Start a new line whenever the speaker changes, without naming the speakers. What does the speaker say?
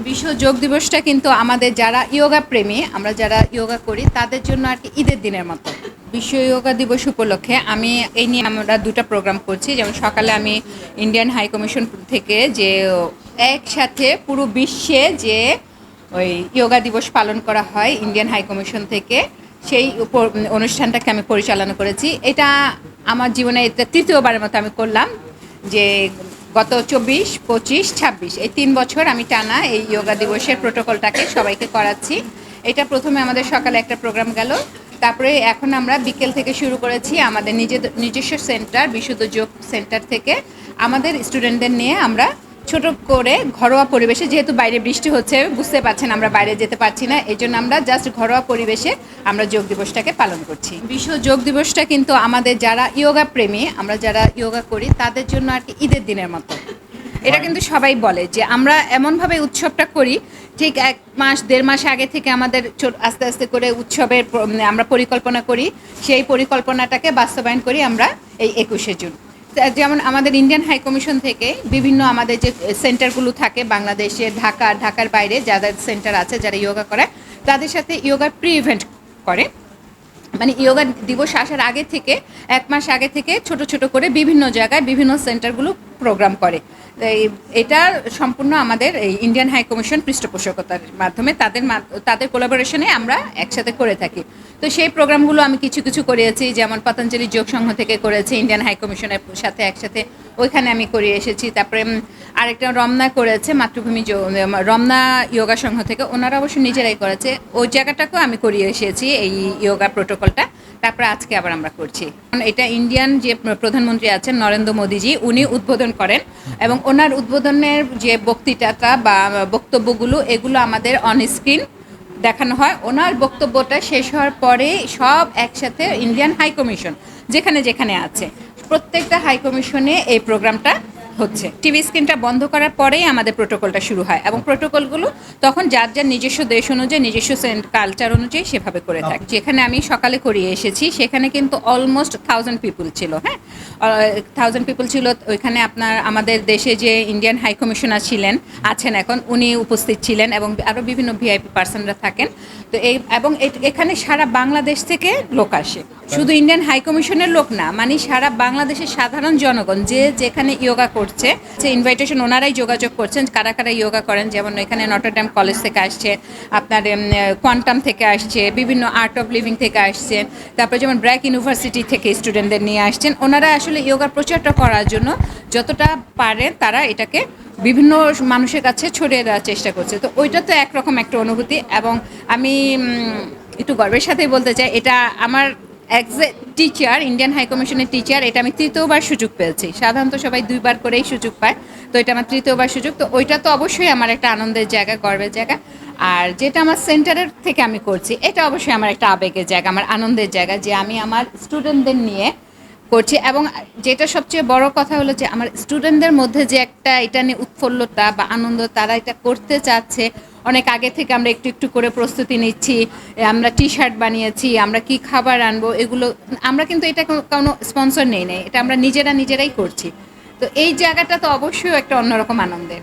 বিশ্ব যোগ দিবসটা কিন্তু আমাদের যারা যোগা প্রেমী, আমরা যারা যোগা করি তাদের জন্য আর কি ঈদের দিনের মতো। বিশ্ব যোগা দিবস উপলক্ষে আমি এই নিয়ে আমরা দুটো প্রোগ্রাম করছি। যেমন সকালে আমি ইন্ডিয়ান হাই কমিশন থেকে যে একসাথে পুরো বিশ্বে যে ওই যোগা দিবস পালন করা হয় ইন্ডিয়ান হাই কমিশন থেকে, সেই অনুষ্ঠানটাকে আমি পরিচালনা করেছি। এটা আমার জীবনে এটা তৃতীয়বারের মতো আমি করলাম। যে গত 24, 25, 26 এই 3 বছর আমি টানা এই যোগা দিবসের প্রোটোকলটাকে সবাইকে করাচ্ছি। এটা প্রথমে আমাদের সকালে একটা প্রোগ্রাম গেল, তারপরে এখন আমরা বিকেল থেকে শুরু করেছি আমাদের নিজস্ব সেন্টার বিশুদ্ধ যোগ সেন্টার থেকে আমাদের স্টুডেন্টদের নিয়ে আমরা ছোট করে ঘরোয়া পরিবেশে, যেহেতু বাইরে বৃষ্টি হচ্ছে বুঝতে পারছেন আমরা বাইরে যেতে পারছি না, এই জন্য আমরা জাস্ট ঘরোয়া পরিবেশে আমরা যোগ দিবসটাকে পালন করছি। বিশ্ব যোগ দিবসটা কিন্তু আমাদের যারা যোগা প্রেমী, আমরা যারা যোগা করি তাদের জন্য আর কি ঈদের দিনের মতো। এটা কিন্তু সবাই বলে যে আমরা এমনভাবে উৎসবটা করি, ঠিক 1-1.5 মাস আগে থেকে আমাদের আস্তে আস্তে করে উৎসবের আমরা পরিকল্পনা করি, সেই পরিকল্পনাটাকে বাস্তবায়ন করি আমরা এই 21শে জুন। যেমন আমাদের ইন্ডিয়ান হাই কমিশন থেকে বিভিন্ন আমাদের যে সেন্টারগুলো থাকে বাংলাদেশে, ঢাকার বাইরে যাদের সেন্টার আছে যারা যোগা করে, তাদের সাথে যোগার প্রি ইভেন্ট করে। মানে যোগা দিবস আসার আগে থেকে 1 মাস আগে থেকে ছোট ছোট করে বিভিন্ন জায়গায় বিভিন্ন সেন্টারগুলো প্রোগ্রাম করে। এটা সম্পূর্ণ আমাদের এই ইন্ডিয়ান হাই কমিশন পৃষ্ঠপোষকতার মাধ্যমে তাদের কোলাবোরেশনে আমরা একসাথে করে থাকি। তো সেই প্রোগ্রামগুলো আমি কিছু কিছু করিয়েছি, যেমন পতঞ্জলি যোগ সংঘ থেকে করেছি ইন্ডিয়ান হাই কমিশনের সাথে একসাথে, ওইখানে আমি করিয়ে এসেছি। তারপরে আরেকটা রমনা করেছে মাতৃভূমি রমনা যোগা সংঘ থেকে, ওনারা অবশ্য নিজেরাই করেছে, ওই জায়গাটাকেও আমি করিয়ে এসেছি এই যোগা প্রোটোকলটা। তারপরে আজকে আবার আমরা করছি। এটা ইন্ডিয়ান যে প্রধানমন্ত্রী আছেন নরেন্দ্র মোদীজি, উনি উদ্বোধন করেন এবং ওনার উদ্বোধনের যে বক্তৃতাটা বা বক্তব্যগুলো এগুলো আমাদের অন স্ক্রিন দেখানো হয়। ওনার বক্তব্যটা শেষ হওয়ার পরে সব একসাথে ইন্ডিয়ান হাই কমিশন যেখানে যেখানে আছে প্রত্যেকটা হাই কমিশনে এই প্রোগ্রামটা হচ্ছে। টিভি স্ক্রিনটা বন্ধ করার পরেই আমাদের প্রোটোকলটা শুরু হয় এবং প্রোটোকলগুলো তখন যার যার নিজস্ব দেশ অনুযায়ী নিজস্ব কালচার অনুযায়ী সেভাবে করে থাকে। যেখানে আমি সকালে করিয়ে এসেছি সেখানে কিন্তু অলমোস্ট 1000 পিপুল ছিল। হ্যাঁ, 1000 পিপুল ছিল। ওইখানে আমাদের দেশে যে ইন্ডিয়ান হাই কমিশনার আছেন এখন, উনি উপস্থিত ছিলেন এবং আরও বিভিন্ন ভিআইপি পার্সনরা থাকেন। তো এবং এখানে সারা বাংলাদেশ থেকে লোক আসে, শুধু ইন্ডিয়ান হাই কমিশনের লোক না, মানে সারা বাংলাদেশের সাধারণ জনগণ যে যেখানে যোগা করছে সে ইনভাইটেশন ওনারাই যোগাযোগ করছেন কারা কারা যোগা করেন। যেমন এখানে নটরডেম কলেজ থেকে আসছে, আপনার কোয়ান্টাম থেকে আসছে, বিভিন্ন আর্ট অফ লিভিং থেকে আসছেন, তারপরে যেমন ব্র্যাক ইউনিভার্সিটি থেকে স্টুডেন্টদের নিয়ে আসছেন। ওনারা আসলে যোগার প্রচারটা করার জন্য যতটা পারে তারা এটাকে বিভিন্ন মানুষের কাছে ছড়িয়ে দেওয়ার চেষ্টা করছে। তো ওইটা তো একরকম একটা অনুভূতি এবং আমি একটু গর্বের সাথেই বলতে চাই, এটা আমার as a teacher, Indian high কমিশনের টিচার, এটা আমি তৃতীয়বার সুযোগ পেয়েছি। সাধারণত সবাই 2বার করেই সুযোগ পায়, তো এটা আমার তৃতীয়বার সুযোগ। তো ওইটা তো অবশ্যই আমার একটা আনন্দের জায়গা, গর্বের জায়গা। আর যেটা আমার সেন্টারের থেকে আমি করছি এটা অবশ্যই আমার একটা আবেগের জায়গা, আমার আনন্দের জায়গা, যে আমি আমার স্টুডেন্টদের নিয়ে করছি। এবং যেটা সবচেয়ে বড় কথা হলো যে আমার স্টুডেন্টদের মধ্যে যে একটা এটা নিয়ে উৎফুল্লতা বা আনন্দ, তারা এটা করতে চাচ্ছে। অনেক আগে থেকে আমরা একটু একটু করে প্রস্তুতি নিচ্ছি, আমরা টি শার্ট বানিয়েছি, আমরা কি খাবার আনবো, এগুলো আমরা কিন্তু এটা কোনো স্পন্সর নেই, এটা আমরা নিজেরাই করছি। তো এই জায়গাটা তো অবশ্যই একটা অন্যরকম আনন্দের।